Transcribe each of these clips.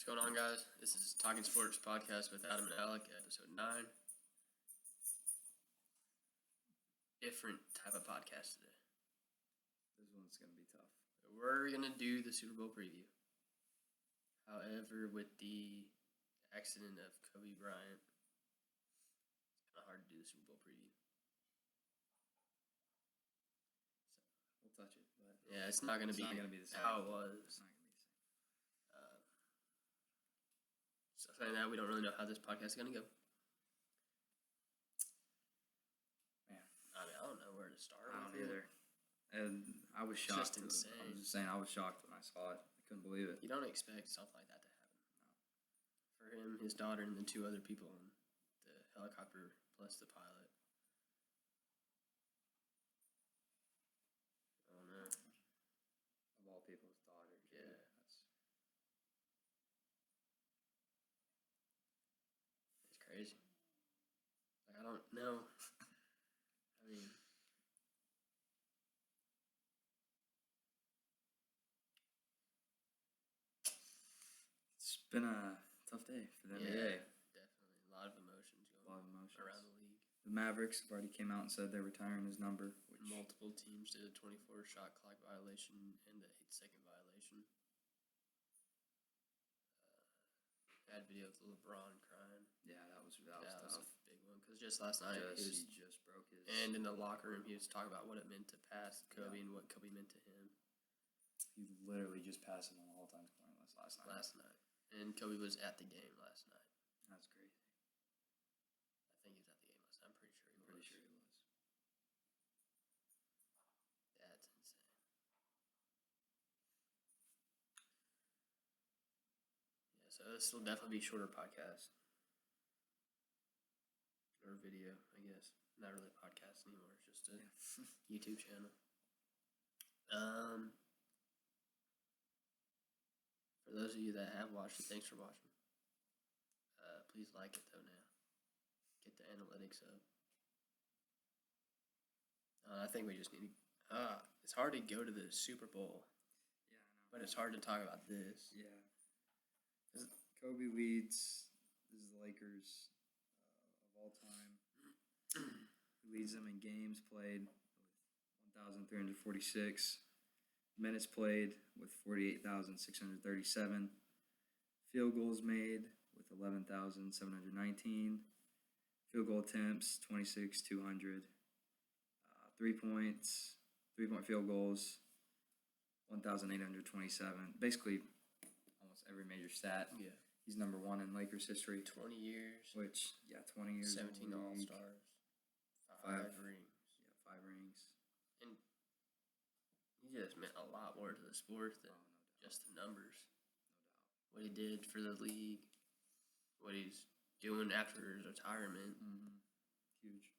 going on, guys? This is Talking Sports Podcast with Adam and Alec, episode 9. Different type of podcast today. This one's going to be tough. We're going to do the Super Bowl preview. However, with the accident of Kobe Bryant, it's kind of hard to do the Super Bowl preview. We'll touch it, but yeah, it's not going to be the same. How it was. It's not going to be the same. So saying that, we don't really know how this podcast is going to go. Man, I don't know where to start. I don't either. And I was shocked. Just insane. I was just saying, I was shocked when I saw it. I couldn't believe it. You don't expect something like that to happen. No. For him, his daughter, and the two other people on the helicopter, plus the pilot. I don't know. Of all people, his daughter. Yeah. It's crazy. Like, I don't know. I mean... It's been a tough day for the NBA. Definitely. A lot of emotions going around the league. The Mavericks have already came out and said they're retiring his number. Which multiple teams did a 24-shot clock violation and the 8-second violation. Bad video of LeBron crying. Yeah, that was tough. Was a big one because just last night he just broke his. And in the locker room, he was talking about what it meant to pass Kobe and what Kobe meant to him. He literally just passed him on the all-time scoring list last night. And Kobe was at the game last night. That's crazy. I think he was at the game last night. I'm pretty sure he was. That's insane. Yeah, so this will definitely be a shorter podcast. Or video, I guess. Not really a podcast anymore. It's just a YouTube channel. For those of you that have watched it, thanks for watching. Please like it, though, now. Get the analytics up. I think we just need to... it's hard to go to the Super Bowl. Yeah, I know. But it's hard to talk about this. Yeah. Kobe leads. This is the Lakers of all time. He leads them in games played with 1,346. Minutes played with 48,637. Field goals made with 11,719. Field goal attempts, 26,200. 3-point field goals, 1,827. Basically, almost every major stat. Yeah. He's number one in Lakers history. 20 years. 20 years. 17 All-Stars. 5 rings. Yeah, 5 rings. And he just meant a lot more to the sport than just the numbers. No doubt. What he did for the league. What he's doing after his retirement. Mm-hmm. Huge.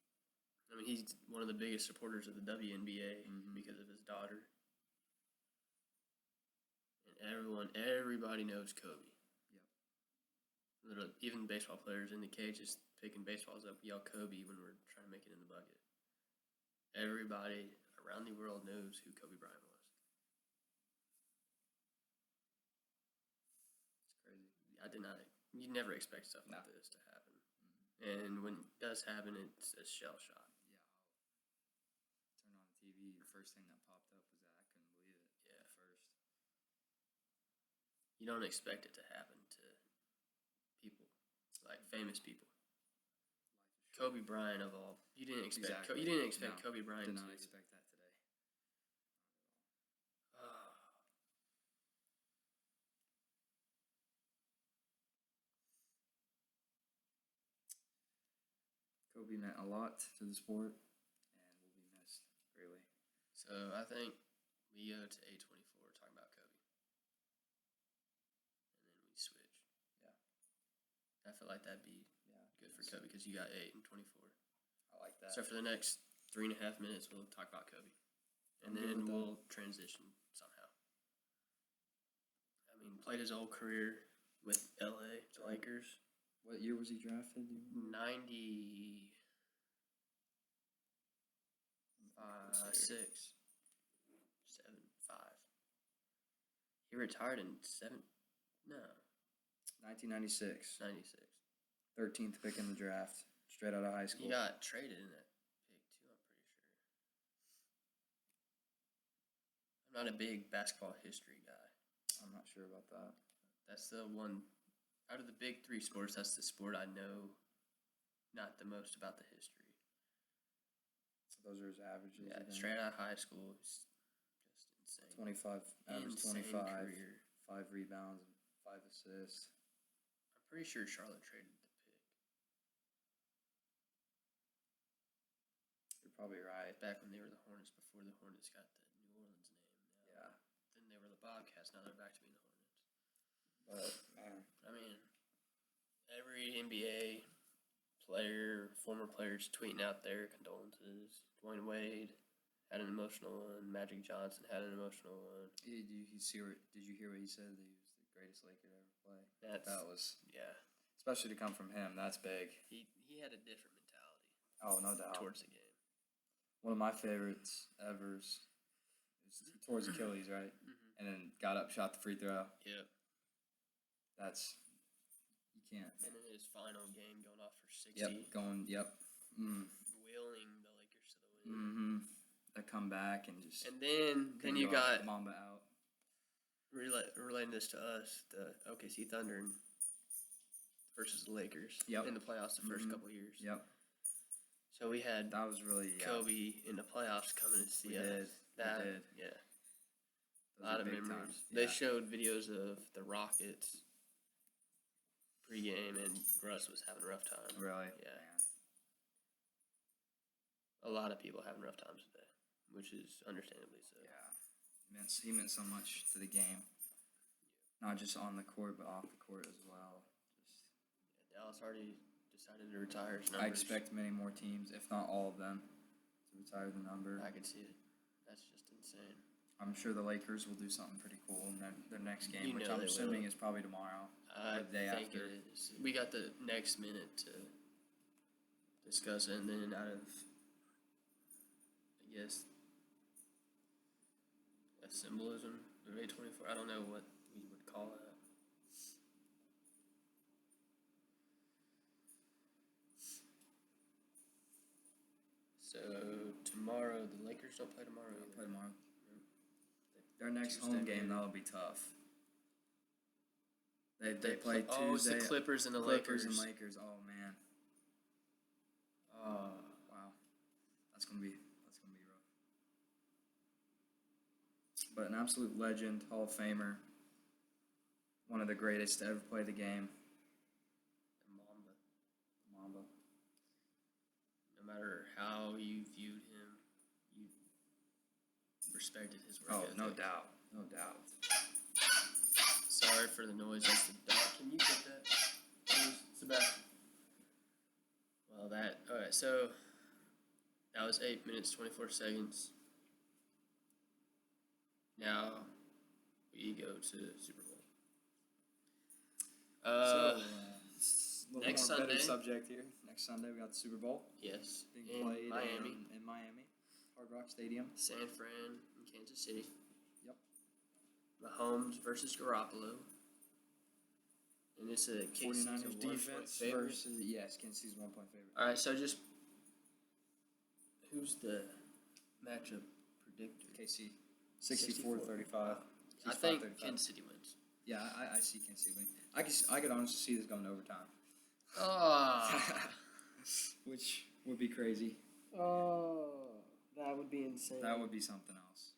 I mean, he's one of the biggest supporters of the WNBA because of his daughter. And everybody knows Kobe. Yep. Literally, even baseball players in the cage just picking baseballs up, yell Kobe when we're trying to make it in the bucket. Everybody around the world knows who Kobe Bryant was. It's crazy. You never expect stuff like this to happen. Mm-hmm. And when it does happen, it's a shell shock. Yeah. Turned on the TV, the first thing that popped up was that. I couldn't believe it. Yeah. At first. You don't expect it to happen to people, like famous people. Kobe Bryant of all. You didn't expect. Exactly. You didn't expect No, Kobe Bryant. Did not expect that today. Not at all. Kobe meant a lot to the sport, and will be missed greatly. So I think we go to A24 talking about Kobe, and then we switch. Yeah. I feel like that'd be good for Kobe because you got 8 and 24. I like that. So for the next 3.5 minutes, we'll talk about Kobe, and then we'll transition somehow. I mean, played his whole career with LA, the Lakers. What year was he drafted? 96. Six, 7, 5. He retired in 7. No. 1996. 96. 13th pick in the draft, straight out of high He school. got traded in that pick, too, I'm pretty sure. I'm not a big basketball history guy. I'm not sure about that. That's the one, out of the big three sports, that's the sport I know not the most about the history. So those are his averages. Yeah, again. straight out of high school, it's just insane. 25, average Insane 25, career. 5 rebounds, and 5 assists. I'm pretty sure Charlotte traded the pick. You're probably right. Back when they were the Hornets, before the Hornets got the New Orleans name. Now, Yeah. Then they were the Bobcats, now they're back to being the Hornets. But, man, I mean, every NBA player, former players tweeting out their condolences. Dwayne Wade had an emotional one. Magic Johnson had an emotional one. did you hear what he said? That he was the greatest Laker to ever play. That was, yeah. especially to come from him, that's big. He had a different mentality Oh, no doubt. towards the game. One of my favorites ever is he tore his Achilles, right? Mm-hmm. And then got up, shot the free throw. Yep. That's, you can't. And in his final game, going off for 60. Yep, going, yep. Willing the Lakers to the win. Mm-hmm. They come back and just. And then you go got Mamba out. relating this to us, the OKC Thunder versus the Lakers Yep. in the playoffs the first couple years. Yep. So we had That was really Kobe in the playoffs coming to see We us. did. That, We did. yeah. Those A lot are of big memories. times. They Yeah. showed videos of the Rockets pregame, and Russ was having a rough time. Really? Yeah. Man. A lot of people having rough times today, which is understandably so. Yeah. He meant so much to the game. Not just on the court, but off the court as well. Dallas already decided to retire his I numbers. expect many more teams, if not all of them, to retire the number. I can see it. That's just insane. I'm sure the Lakers will do something pretty cool in their next game, You which know I'm they assuming will. is probably tomorrow. I Or the day think after. it is. We got the next minute to discuss it, and then out of, I guess, a symbolism of A24. I don't know what we would call that. So tomorrow, the Lakers don't play tomorrow. They'll either. play tomorrow. Their next Tuesday, home game, maybe. that'll be tough. They play Tuesday. Oh, it's the Clippers and the Clippers Lakers. and Lakers. Oh man. Oh, Wow. That's gonna be rough. But an absolute legend, Hall of Famer, one of the greatest to ever play the game. the Mamba. Mamba. No matter how you viewed him, you respected his work Oh, ethic. no doubt. No doubt. Sorry for the noise. That's the dog. Can you get that, please, Sebastian? Well, alright, so that was 8 minutes, 24 seconds. Now we go to Super Bowl. Next more better Sunday. subject here. Next Sunday, we got the Super Bowl Yes, being in played Miami, in Miami, Hard Rock Stadium. San Fran, and Kansas City. Yep. Mahomes versus Garoppolo. And it's a KC's 49ers a 1-point defense favorite. versus Kansas City's 1-point favorite. All right, so just who's the matchup predictor? KC 64-35. I think 65-35. Kansas City wins. Yeah, I see Kansas City winning. I could honestly see this going to overtime, which would be crazy. That would be insane. That would be something else.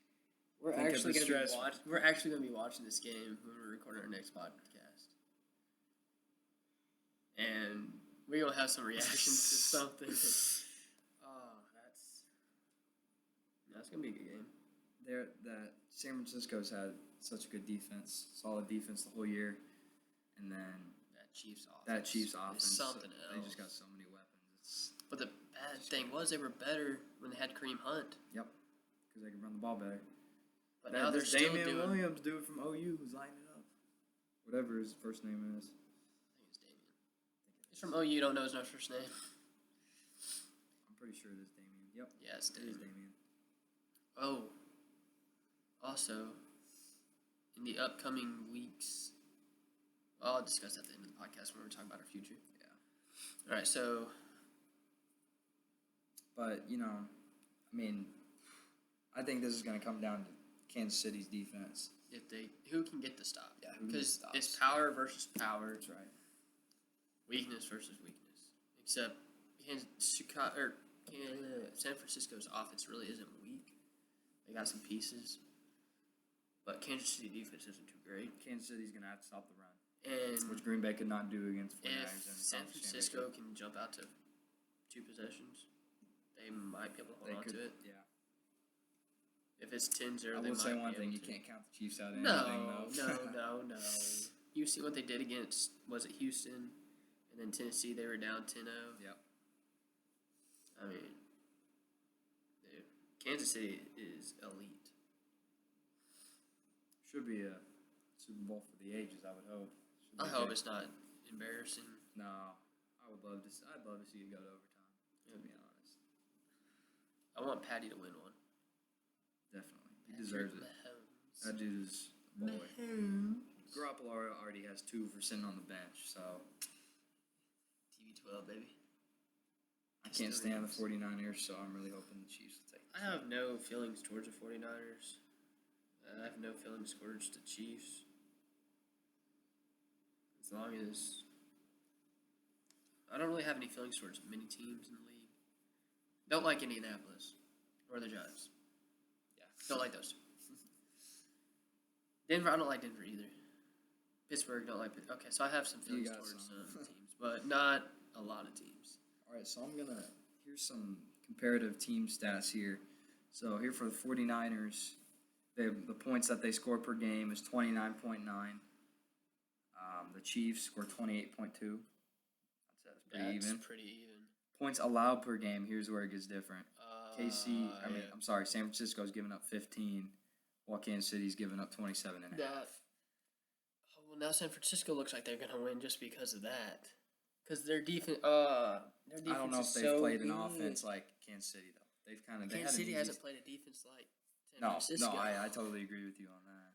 We're Think of actually the gonna be stress. We're actually gonna be watching this game when we're recording our next podcast, and we're gonna have some reactions to something. That's gonna be a good game. That San Francisco's had such a good defense, solid defense the whole year, and then That Chiefs offense. that Chiefs is offense, something they else. just got so many weapons. But the bad thing was they were better when they had Kareem Hunt. Because they can run the ball better. But now they're still Damian doing. Williams, dude from OU, who's lining it up. Whatever his first name is. I think it's Damian. He's from OU. Don't know his first name. I'm pretty sure it is Damian. Yep, Yeah, it's it is Damian. Damian. Oh, also, in the upcoming weeks, I'll discuss that at the end of the podcast when we're talking about our future. Yeah. All right, so But, I mean, I think this is going to come down to Kansas City's defense. who can get the stop? Yeah, who can get Because stops. it's power versus power, That's right. weakness versus weakness. Except San Francisco's offense really isn't weak. They got some pieces, but Kansas City defense isn't too great. Kansas City's going to have to stop the run, And which Green Bay could not do against 49ers. if and San Conference Francisco Championship. can jump out to 2 possessions, they might be able to hold They on could, to it. yeah. If it's 10-0, I they will might say be one thing: able you to. can't count the Chiefs out of No, anything, though. no. You see what they did against, was it Houston? And then Tennessee, they were down 10-0. Yep. I mean, dude, Kansas City is elite. Should be a Super Bowl for the ages. I would hope. Should be I hope good. it's not embarrassing. No, I'd love to see it go to overtime. To be honest, I want Patty to win one. definitely, he deserves it. Mahomes. That dude is a boy. Mahomes. Garoppolo already has 2 for sitting on the bench, so TV12, baby. I can't stand the 49ers. So I'm really hoping the Chiefs will take it. I have no feelings towards the 49ers. I have no feelings towards the Chiefs. As long as... I don't really have any feelings towards many teams in the league. Don't like Indianapolis. Or the Giants. Yeah, don't like those two. Denver, I don't like Denver either. Pittsburgh, don't like Pittsburgh. Okay, so I have some feelings got towards some. some teams, but not a lot of teams. All right, so here's some comparative team stats here. So here for the 49ers, the points that they score per game is 29.9. The Chiefs score 28.2. That's pretty even. Points allowed per game, here's where it gets different. I'm sorry, San Francisco's giving up 15, while Kansas City's giving up 27 and a half. Well, now San Francisco looks like they're going to win just because of that. Because their defense, I don't know if is they've so played an good. offense like Kansas City, though. Kansas City hasn't played a defense like San Francisco. No, I totally agree with you on that.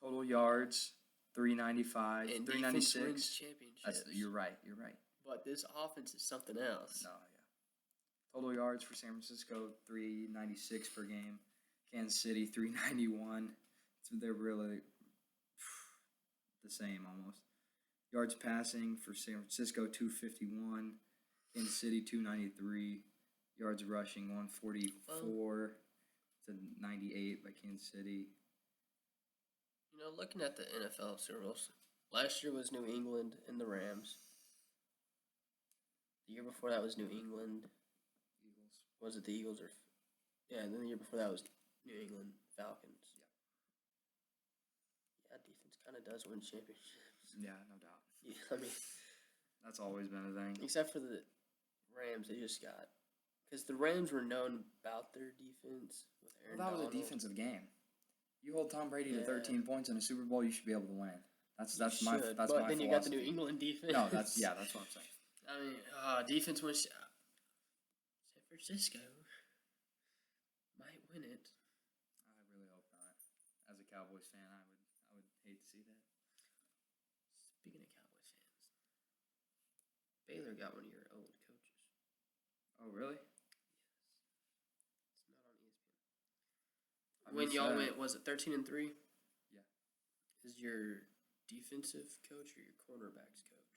Total yards, 395, And 396. defense wins championships. You're right. But this offense is something else. No, yeah. Total yards for San Francisco, 396 per game. Kansas City, 391. So they're really the same almost. Yards passing for San Francisco, 251. Kansas City, 293. Yards rushing, 144 to 98 by Kansas City. You know, looking at the NFL Super Bowls, last year was New England and the Rams. The year before that was New England. Eagles. Was it the Eagles or? Yeah, and then the year before that was New England Falcons. Yeah, defense kind of does win championships. Yeah, no doubt. Yeah, I mean, That's always been a thing. except for the Rams, they just got because the Rams were known about their defense with Aaron Well, that was a Donald. defensive game. You hold Tom Brady to Yeah. 13 points in a Super Bowl, you should be able to win. That's You my should, that's but my then you got the New philosophy. England defense. No, that's what I'm saying. I mean, defense wins. San Francisco might win it. I really hope not. As a Cowboys fan, I would hate to see that. Speaking of Cowboys fans, Baylor got one of your old coaches. Oh, really? It's not on ESPN. When y'all went, was it 13-3? Yeah. Is your defensive coach or your cornerbacks coach?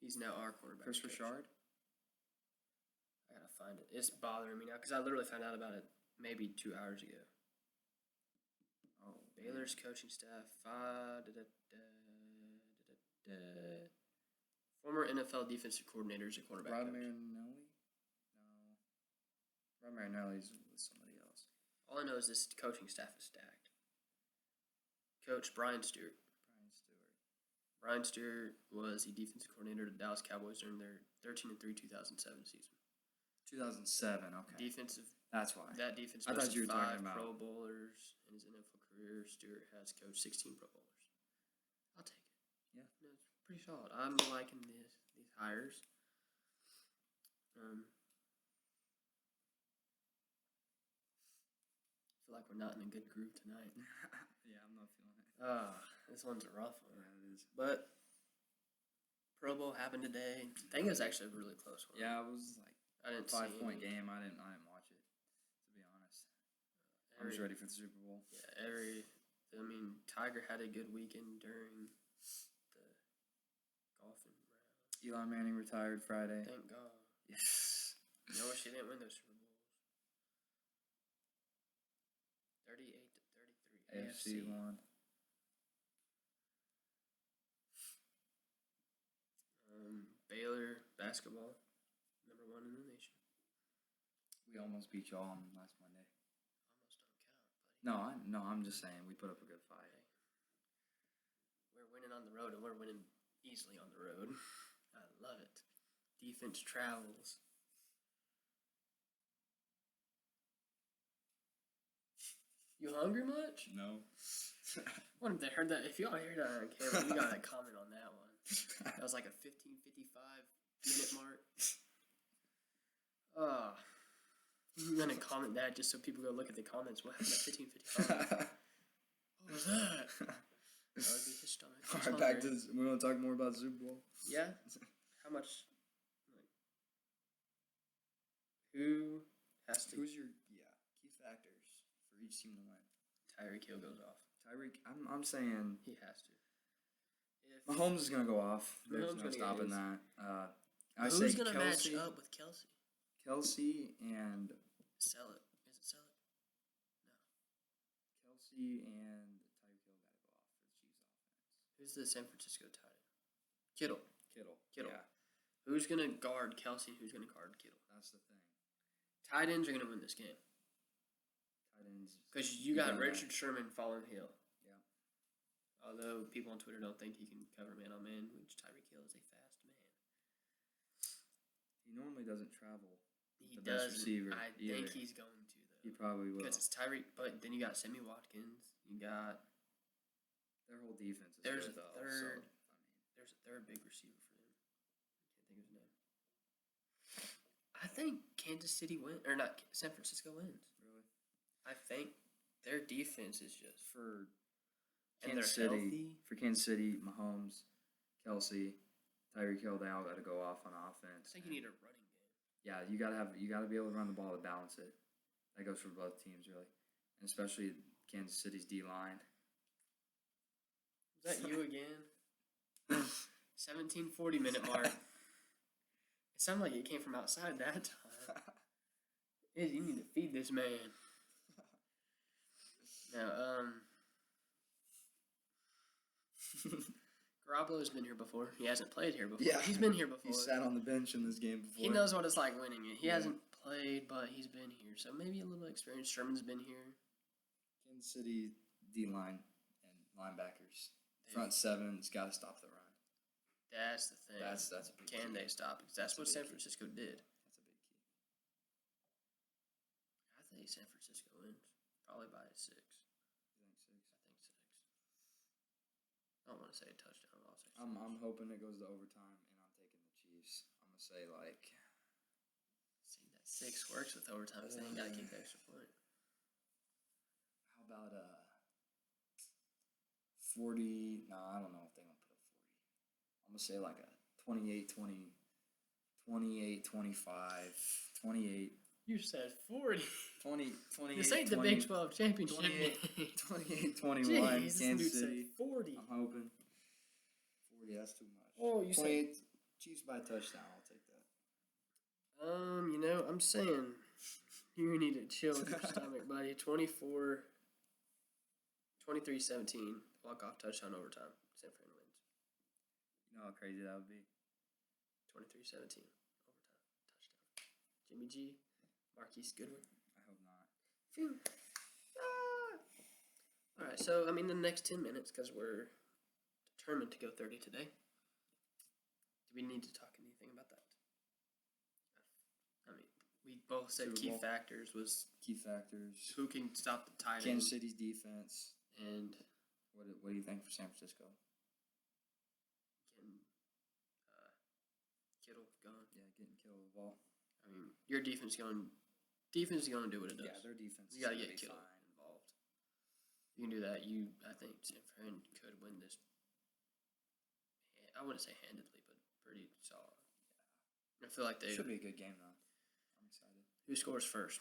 He's now our cornerback. Chris coach. Richard? I gotta find it. It's bothering me now because I literally found out about it maybe 2 hours ago. Oh, Baylor's coaching staff. Former NFL defensive coordinators and cornerback Rod coach. Marinelli? No. Rod Marinelli's with somebody else. All I know is this coaching staff is stacked. Coach Brian Stewart. Brian Stewart was the defensive coordinator of the Dallas Cowboys during their 13-3 2007 season. 2007, okay. Defensive. That's why. That defense I thought boasted you were 5 talking about- Pro Bowlers in his NFL career. Stewart has coached 16 Pro Bowlers. I'll take it. Yeah. No, it's pretty solid. I'm liking these hires. I feel like we're not in a good groove tonight. Yeah, I'm not feeling it. This one's a rough one. Yeah, it is. But Pro Bowl happened today. I think it was actually a really close one. Yeah, it was like I didn't a see 5-point any. game. I didn't watch it, to be honest. I'm just ready for the Super Bowl. Yeah, Tiger had a good weekend during the golfing round. Eli Manning retired Friday. Thank God. Yes. You know what? She didn't win those Super Bowls. 38-33. AFC won. Baylor basketball, #1 in the nation. We almost beat y'all on last Monday. Almost don't count, buddy. No, I'm just saying we put up a good fight. We're winning on the road, and we're winning easily on the road. I love it. Defense travels. You hungry much? No. What if they heard that? If y'all heard that on camera, you gotta comment on that one. That was like a 15:55 minute mark. I'm gonna comment that just so people go look at the comments. What happened at 15:55? What was that? That would be his stomach. All right, back to this. We want to talk more about the Super Bowl. Yeah. How much? Who has to? Who's your key factors for each team to win? Tyreek Hill goes off. Tyreek, I'm saying He has to. If Mahomes is gonna go off. There's Mahomes no gonna stopping get that. I who's say gonna match Kelsey, up with Kelsey? Kelsey and Sell it. Is it sell it? Kelsey and Tyreek Hill gotta go off for the Chiefs offense. Who's the San Francisco tight end? Kittle. Kittle. Yeah, Who's gonna guard Kelsey? Who's gonna guard Kittle? that's the thing. Tight ends are gonna win this game Tight ends. because you got Yeah. Richard Sherman following Hill. Yeah. Although people on Twitter don't think he can cover man on man, which Tyreek Hill is a fast man. He normally doesn't travel. He The best does. receiver I either. think he's going to He though. probably will. Because it's Tyreek, but then you got Sammy Watkins. You got Their whole defense is There's good a though. third- So, there's a third big receiver for them. I can't think of his name. I think Kansas City wins, or not San Francisco wins. really, I think their defense is just for and Kansas they're City, Mahomes, Kelsey, Tyreek Hill, they all got to go off on I offense. think you need a running game. Yeah, you gotta be able to run the ball to balance it. That goes for both teams really, and especially Kansas City's D line. Is that you again? 17:40 minute mark. It sounded like it came from outside that time. You need to feed this man. Now, Garoppolo's been here before. He hasn't played here before. Yeah. He's been here before. He sat on the bench in this game before. He knows what it's like winning it. He Yeah. hasn't played, but he's been here. So maybe a little experience. Sherman's been here. Kansas City D line and linebackers. Front seven's got to stop the run. That's the thing. That's a big Can key. they stop? Because that's That's a what big San key. Francisco did. That's a big key. I think San Francisco wins. Probably by 6. You think 6? I think 6. I don't want to say a touchdown. I'll say 6. I'm hoping it goes to overtime, and I'm taking the Chiefs. I'm gonna say like. See, that 6 works with overtime. So they ain't got to kick the extra point. How about 40? No, I don't know if they're gonna put up 40. I'm gonna say like a 28-20, 28-25, 28. You said 40. 20, 28, This ain't the 20, Big 12 championship 28, game. 28, 21, Jeez, this dude Kansas said City. 40. I'm hoping. 40, that's too much. Oh, you said 28, Chiefs by a touchdown, I'll take that. I'm saying you need to chill with your stomach, buddy. 23-17, walk-off touchdown overtime. San Fran wins. You know how crazy that would be? 23-17, overtime, touchdown. Jimmy G, Marquise Goodwin. I hope not. Phew. All right, so, the next 10 minutes, because we're determined to go 30 today. Do we need to talk anything about that? We both said Super key Bowl. factors was Key factors. who can stop the tight end. Kansas City's defense. And What do you think for San Francisco? can Kittle gone. Yeah, getting killed with the ball. Your defense is going to do what it does. Yeah, their defense. You got to is get gonna be Kittle fine. involved. You can do that. I think San Fran could win this. I wouldn't say handedly, but pretty solid. I feel like they. Should be a good game though. I'm excited. Who scores first?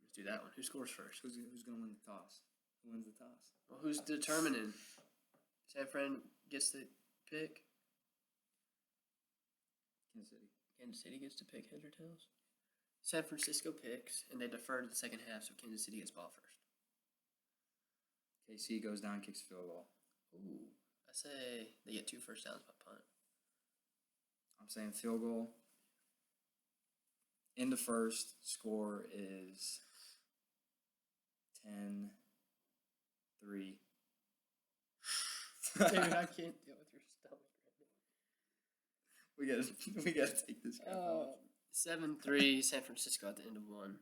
Let's do that one. Who scores first? Who's gonna win the toss? Who wins the toss? Well, who's determining? San Fran gets the pick. Kansas City. Kansas City gets to pick heads or tails. San Francisco picks, and they defer to the second half, so Kansas City gets ball first. KC goes down, kicks field goal. Ooh, I say they get 2 first downs by punt. I'm saying field goal. In the first, score is 10-3. Dude, I can't deal with your stomach right We gotta take this guy. now. 7-3, San Francisco at the end of one.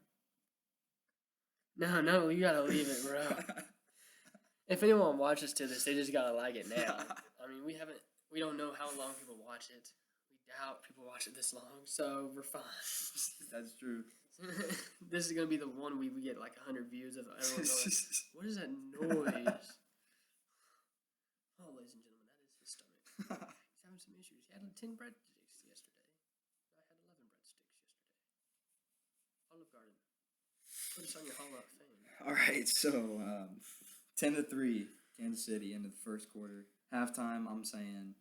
No, you gotta leave it, bro. If anyone watches to this, they just gotta like it now. I mean, we don't know how long people watch it. We doubt people watch it this long, so we're fine. That's true. This is gonna be the one we get like 100 views of everyone going, what is that noise? Oh, ladies and gentlemen, that is his stomach. He's having some issues. He had 10 breadsticks yesterday. I had 11 breadsticks yesterday. Olive Garden. Put us on your Hall of Fame. All right, so 10-3, Kansas City into the first quarter. Halftime, I'm saying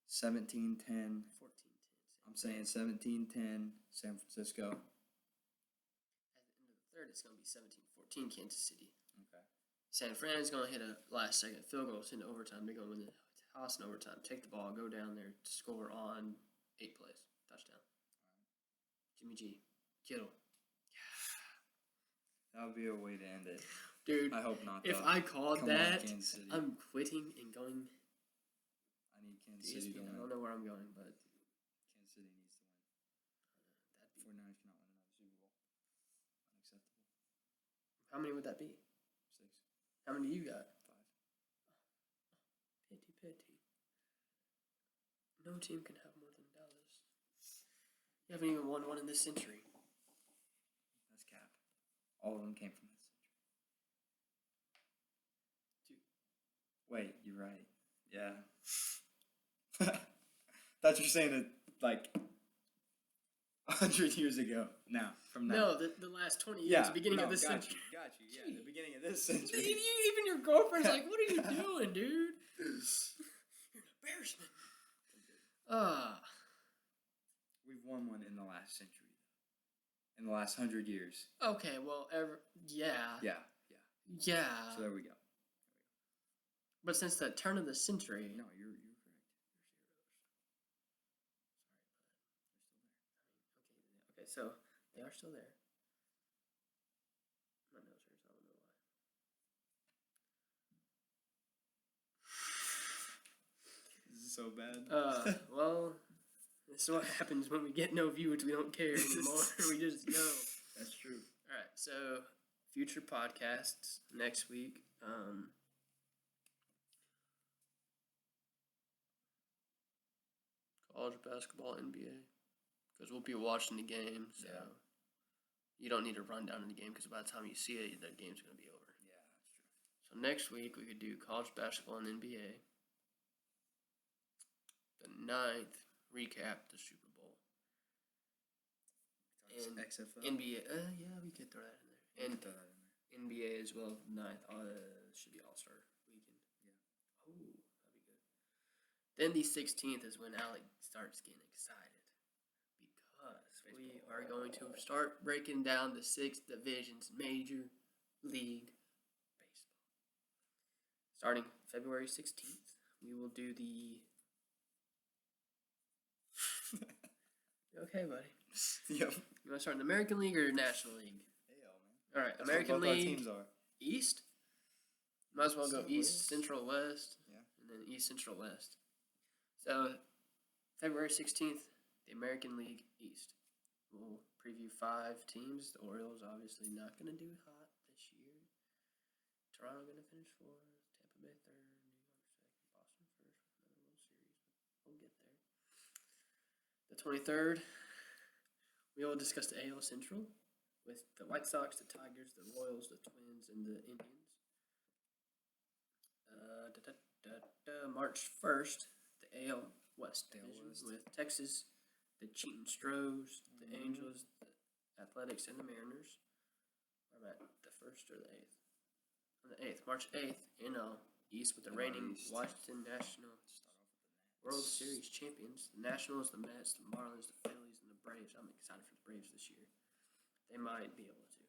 17-10. 14-10. I'm saying 17-10, San Francisco. At the end of the third, it's going to be 17-14 Kansas City. Okay. San Fran is going to hit a last-second field goal into overtime. They're going to win the toss in overtime. Take the ball, go down there, score on 8 plays. Touchdown. Jimmy G. Kittle. That would be a way to end it. Dude, I hope not. if though. I called Come on, that, Kansas City. I'm quitting and going I need to Kansas City to ESPN. I win. don't know where I'm going, but Kansas City needs to win. that'd be. 49ers cannot win another Super Bowl. Unacceptable. How many would that be? 6, How many you got? 5. Pity. No team can have more than Dallas. You haven't even won one in this century. That's cap. All of them came from this century. 2. Wait, you're right. Yeah. Thought you were saying it like 100 years ago. Now, from now. No, the last 20 years, the beginning of this century. Got you. Yeah, the beginning of this century. Even your girlfriend's like, what are you doing, dude? You're an embarrassment. We've won one in the last century. In the last 100 years. Okay, well, yeah. Yeah. Yeah. So there we go. But since the turn of the century. No, you're correct. Okay, so they are still there. My nose hurts. I don't know why. This is so bad. Well, this is what happens when we get no viewers. We don't care anymore. We just go. That's true. All right, so future podcasts next week. College basketball, NBA, because we'll be watching the game. So Yeah. you don't need to run down in the game because by the time you see it, the game's going to be over. Yeah, that's true. So next week we could do college basketball and NBA. The 9th, recap the Super Bowl. And XFL. NBA, yeah, we could throw that in there. And throw that in there. NBA as well, 9th, should be All-Star weekend. Yeah. Oh, that'd be good. Then the 16th is when Alec starts getting excited because we are going to start breaking down the 6 divisions, Major League Baseball. Starting February 16th, we will do the... You okay, buddy? Yep. You want to start in the American League or National League? Hell, man. All right, That's American what both our League teams are. East. Might as well go Central East, West. Central, West, Yeah. and then East, Central, West. So, February 16th, the American League East. We'll preview 5 teams. The Orioles obviously not going to do hot this year. Toronto going to finish 4th. Tampa Bay 3rd. New York 2nd. Boston 1st with another World Series. But we'll get there. The 23rd, we will discuss the AL Central with the White Sox, the Tigers, the Royals, the Twins, and the Indians. March 1st, the AL West AL division West. with Texas, the Cheatin' Stros, the Mhm. Angels, the Athletics, and the Mariners. I'm at the 1st or the 8th. On the 8th, March 8th, NL East with the NL reigning East. Washington National Start off with the World Nats. Series champions. The Nationals, the Mets, the Marlins, the Phillies, and the Braves. I'm excited for the Braves this year. They might be able to.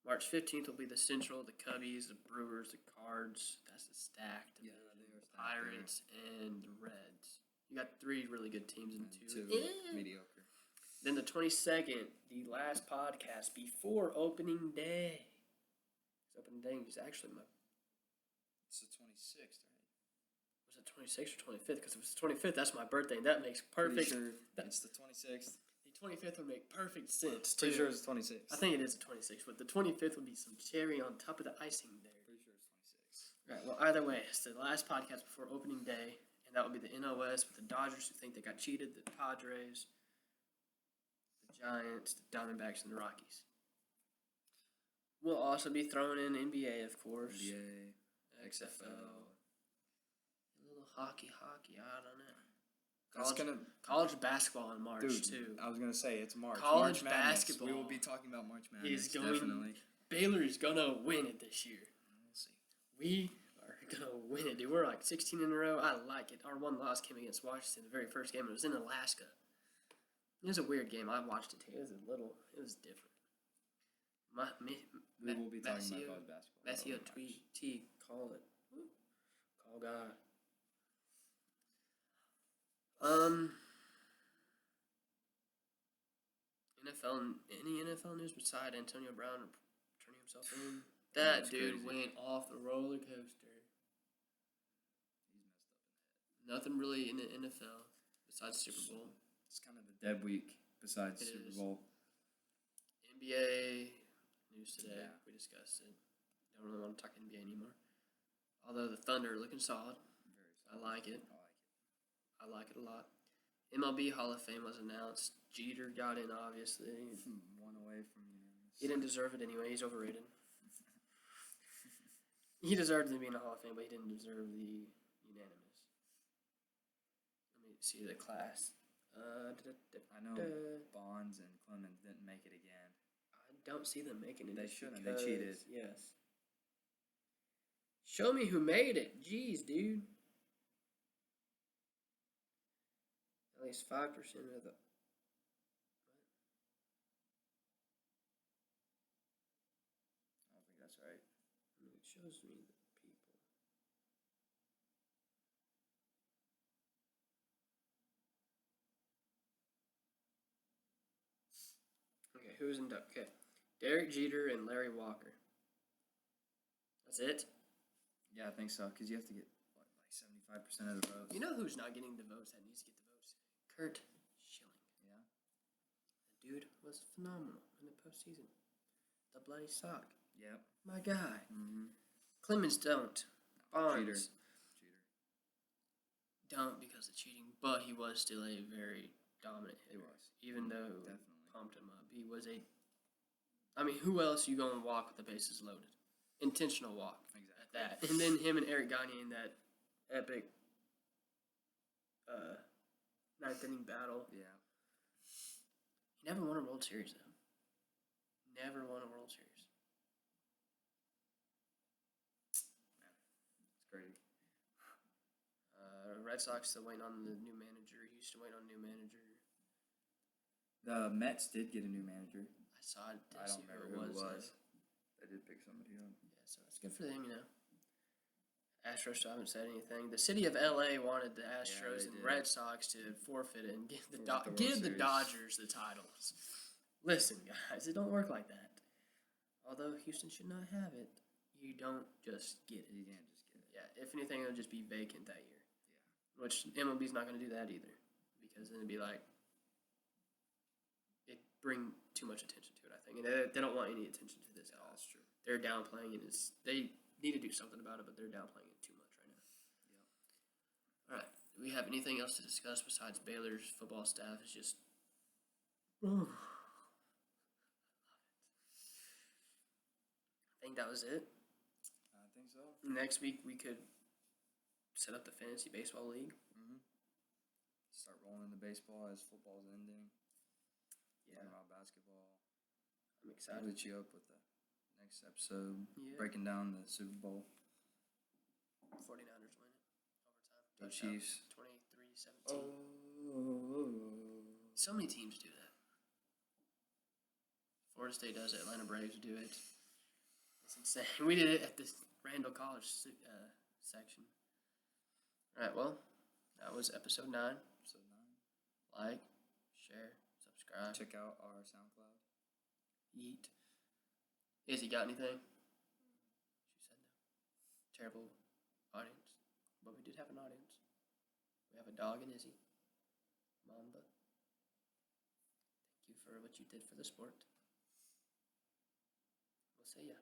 March 15th will be the Central, the Cubbies, the Brewers, the Cards. That's the stacked Yeah, division. they are stacked Pirates and the Reds. You got 3 really good teams and And 2 two mediocre. Then the 22nd, the last podcast before opening day. Opening day is actually It's the 26th, right? was it 26th or 25th? Because if it's 25th, that's my birthday, and that makes perfect. Pretty sure it's the 26th. The 25th would make perfect sense too. Pretty sure it's the 26th. I think it is the 26th, but the 25th would be some cherry on top of the icing there. Pretty sure it's 26th. Right. Well, either way, it's the last podcast before opening day, and that will be the NOS with the Dodgers who think they got cheated, the Padres, the Giants, the Diamondbacks, and the Rockies. We'll also be throwing in NBA, of course. NBA, XFL. A little hockey, I don't know. That's gonna, College basketball in March, dude. too. I was gonna say it's March. College March Madness. basketball We will be talking about March Madness. is going- Definitely. Baylor is going to win it this year. We'll see. We are going to win it, dude. We're like 16 in a row. I like it. Our one loss came against Washington the very first game. It was in Alaska. It was a weird game. I watched it, too. It was different. We will be talking about college basketball. Matthew in March. T. Call it. Call God. Any NFL news beside Antonio Brown turning himself in? That That's dude crazy. went off the roller coaster. He's messed up in the head. Nothing really in the NFL besides Super Bowl. It's kind of the dead week besides It Super is. Bowl. NBA news today. Yeah. We discussed it. Don't really want to talk NBA anymore. Although the Thunder are looking solid. Very I solid. like it. I like it. I like it a lot. MLB Hall of Fame was announced. Jeter got in, obviously. One away from unanimous. He didn't deserve it anyway. He's overrated. He deserved to be in the Hall of Fame, but he didn't deserve the unanimous. Let me see the class. I know Bonds and Clemens didn't make it again. I don't see them making it. They just shouldn't. They because- cheated. Yes. Show me who made it. Jeez, dude. At least 5% of the. I don't think that's right. It shows me the people. Okay, who's in duck? Okay, Derek Jeter and Larry Walker. That's it. Yeah, I think so. Because you have to get what, like 75% of the votes. You know who's not getting the votes that needs to get the votes? Kurt Schilling. Yeah. The dude was phenomenal in the postseason. The bloody sock. Yep. My guy. Mm-hmm. Clemens don't. Cheater. Bonds don't because of cheating, but he was still a very dominant He hitter. was. Even though Definitely. pumped him up. He was a. I mean, who else you going to walk with the bases loaded? Intentional walk. Exactly. At that. And then him and Eric Gagne in that epic ninth inning battle. Yeah. He never won a World Series, though. Never won a World Series. It's crazy. Red Sox still waiting on the new manager. Houston waiting on a new manager. The Mets did get a new manager. I saw it. I don't remember who it was. They did pick somebody up. Yeah, so it's good for them, you know. Astros still haven't said anything. The city of LA wanted the Astros they and did. Red Sox to forfeit it and give the Forfeit the World give the Series. Dodgers the titles. Listen, guys, it don't work like that. Although Houston should not have it, you don't just get it. You can't just get it. Yeah, if anything, it'll just be vacant that year. Yeah. Which MLB's not going to do that either, because then it'd be like it bring too much attention to it. I think, and they don't want any attention to this at all. That's true. They're downplaying it. They need to do something about it, but they're downplaying it too much right now. Yep. All right. Do we have anything else to discuss besides Baylor's football staff is just? I think that was it. I think so. Next week we could set up the fantasy baseball league. Mm-hmm. Start rolling into baseball as football's ending. Yeah, Talking about basketball. I'm I'll excited. hit you up with the next episode, Yeah. breaking down the Super Bowl. 49ers win it. Overtime. Go Chiefs. 23-17. Oh. So many teams do that. Florida State does it. Atlanta Braves do it. It's insane. We did it at the Randall College section. All right, well, that was episode 9. Episode 9. Like, share, subscribe. Check out our SoundCloud. Yeet. Izzy, got anything? She said no. Terrible audience. But we did have an audience. We have a dog and Izzy. Mamba. Thank you for what you did for the sport. We'll see ya.